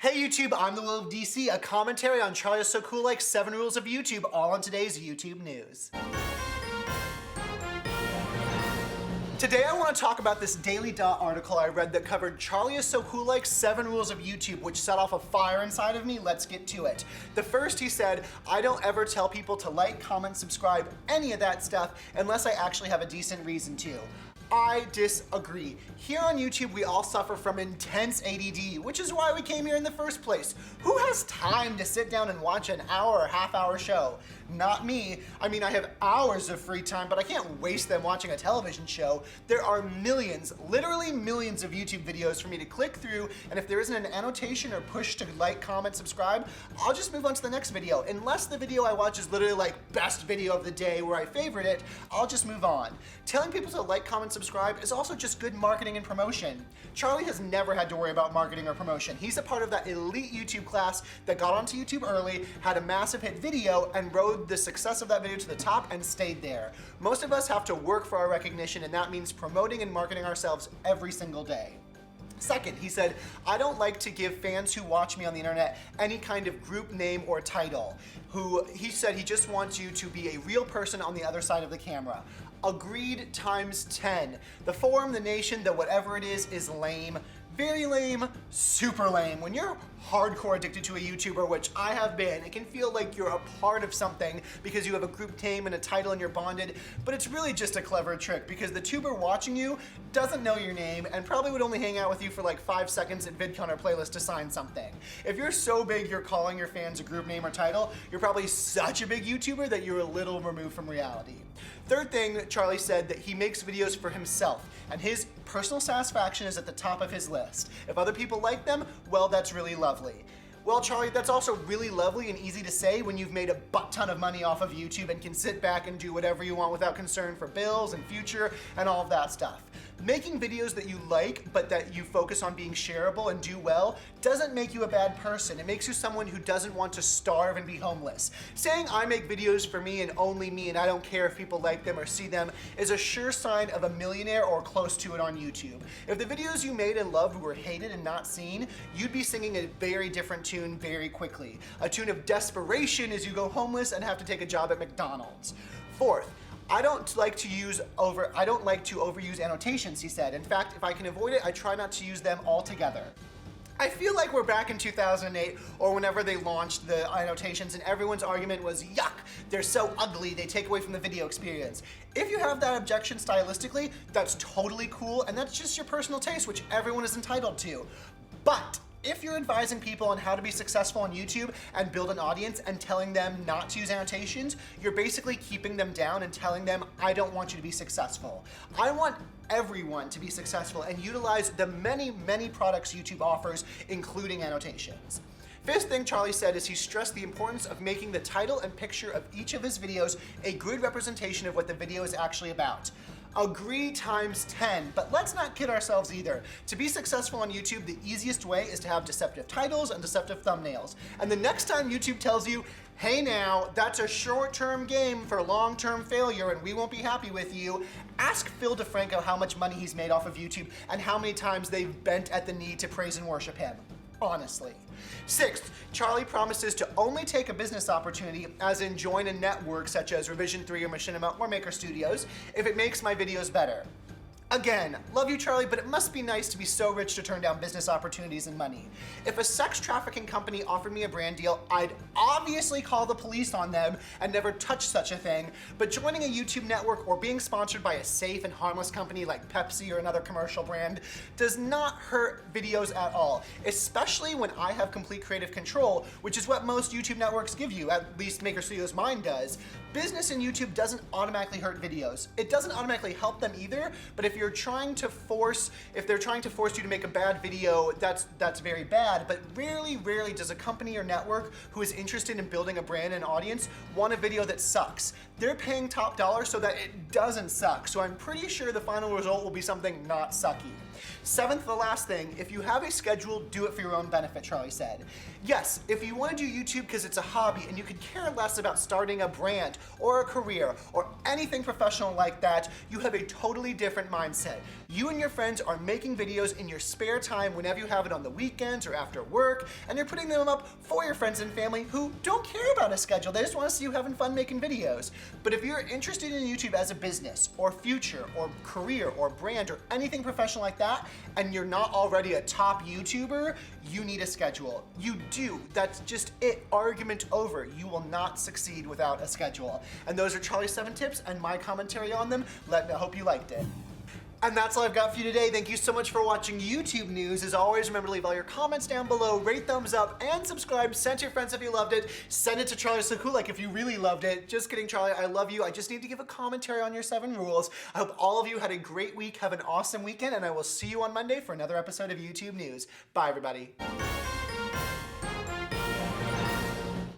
Hey YouTube, I'm the Will of DC, a commentary on Charlie is So Cool Like 7 Rules of YouTube, all on today's YouTube news. Today I want to talk about this Daily Dot article I read that covered Charlie is So Cool Like 7 Rules of YouTube, which set off a fire inside of me. Let's get to it. The first, he said, I don't ever tell people to like, comment, subscribe, any of that stuff, unless I actually have a decent reason to. I disagree. Here on YouTube, we all suffer from intense ADD, which is why we came here in the first place. Who has time to sit down and watch an hour or half-hour show? Not me. I mean, I have hours of free time, but I can't waste them watching a television show. There are millions, literally millions of YouTube videos for me to click through, and if there isn't an annotation or push to like, comment, subscribe, I'll just move on to the next video. Unless the video I watch is literally like best video of the day where I favorite it, I'll just move on. Telling people to like, comment, subscribe is also just good marketing and promotion. Charlie has never had to worry about marketing or promotion. He's a part of that elite YouTube class that got onto YouTube early, had a massive hit video, and rode the success of that video to the top and stayed there. Most of us have to work for our recognition, and that means promoting and marketing ourselves every single day. Second, he said, I don't like to give fans who watch me on the internet any kind of group name or title. He said he just wants you to be a real person on the other side of the camera. Agreed times 10. The forum, the nation, the whatever it is lame. Very lame, super lame. When you're hardcore addicted to a YouTuber, which I have been, it can feel like you're a part of something because you have a group name and a title and you're bonded, but it's really just a clever trick because the tuber watching you doesn't know your name and probably would only hang out with you for like 5 seconds at VidCon or Playlist to sign something. If you're so big you're calling your fans a group name or title, you're probably such a big YouTuber that you're a little removed from reality. Third thing, Charlie said that he makes videos for himself and his personal satisfaction is at the top of his list. If other people like them, well, that's really lovely. Well, Charlie, that's also really lovely and easy to say when you've made a butt ton of money off of YouTube and can sit back and do whatever you want without concern for bills and future and all of that stuff. Making videos that you like, but that you focus on being shareable and do well, doesn't make you a bad person. It makes you someone who doesn't want to starve and be homeless. Saying I make videos for me and only me and I don't care if people like them or see them is a sure sign of a millionaire or close to it on YouTube. If the videos you made and loved were hated and not seen, you'd be singing a very different tune very quickly. A tune of desperation as you go homeless and have to take a job at McDonald's. Fourth, I don't like to overuse annotations, he said. In fact, if I can avoid it, I try not to use them altogether. I feel like we're back in 2008 or whenever they launched the annotations and everyone's argument was, yuck, they're so ugly, they take away from the video experience. If you have that objection stylistically, that's totally cool and that's just your personal taste, which everyone is entitled to. But if you're advising people on how to be successful on YouTube and build an audience and telling them not to use annotations, you're basically keeping them down and telling them, I don't want you to be successful. I want everyone to be successful and utilize the many, many products YouTube offers, including annotations. Fifth thing Charlie said is he stressed the importance of making the title and picture of each of his videos a good representation of what the video is actually about. Agree times 10, but let's not kid ourselves either. To be successful on YouTube, the easiest way is to have deceptive titles and deceptive thumbnails. And the next time YouTube tells you, hey now, that's a short-term game for long-term failure and we won't be happy with you, ask Phil DeFranco how much money he's made off of YouTube and how many times they've bent at the knee to praise and worship him. Honestly. Sixth, Charlie promises to only take a business opportunity, as in join a network such as Revision 3 or Machinima or Maker Studios, if it makes my videos better. Again, love you Charlie, but it must be nice to be so rich to turn down business opportunities and money. If a sex trafficking company offered me a brand deal, I'd obviously call the police on them and never touch such a thing, but joining a YouTube network or being sponsored by a safe and harmless company like Pepsi or another commercial brand does not hurt videos at all, especially when I have complete creative control, which is what most YouTube networks give you, at least Maker Studios mine does. Business in YouTube doesn't automatically hurt videos. It doesn't automatically help them either, but if they're trying to force you to make a bad video, that's very bad, but rarely does a company or network who is interested in building a brand and audience want a video that sucks. They're paying top dollar so that it doesn't suck, so I'm pretty sure the final result will be something not sucky. Seventh, the last thing, if you have a schedule, do it for your own benefit, Charlie said. Yes, if you want to do YouTube because it's a hobby and you could care less about starting a brand or a career or anything professional like that, you have a totally different mindset. You and your friends are making videos in your spare time whenever you have it on the weekends or after work, and you're putting them up for your friends and family who don't care about a schedule. They just want to see you having fun making videos. But if you're interested in YouTube as a business or future or career or brand or anything professional like that, and you're not already a top YouTuber, you need a schedule. You do. That's just it. Argument over. You will not succeed without a schedule. And those are Charlie's 7 tips and my commentary on them. I hope you liked it. And that's all I've got for you today. Thank you so much for watching YouTube News. As always, remember to leave all your comments down below, rate, thumbs up, and subscribe. Send to your friends if you loved it. Send it to Charlie Sakulak if you really loved it. Just kidding, Charlie, I love you. I just need to give a commentary on your 7 rules. I hope all of you had a great week. Have an awesome weekend, and I will see you on Monday for another episode of YouTube News. Bye, everybody.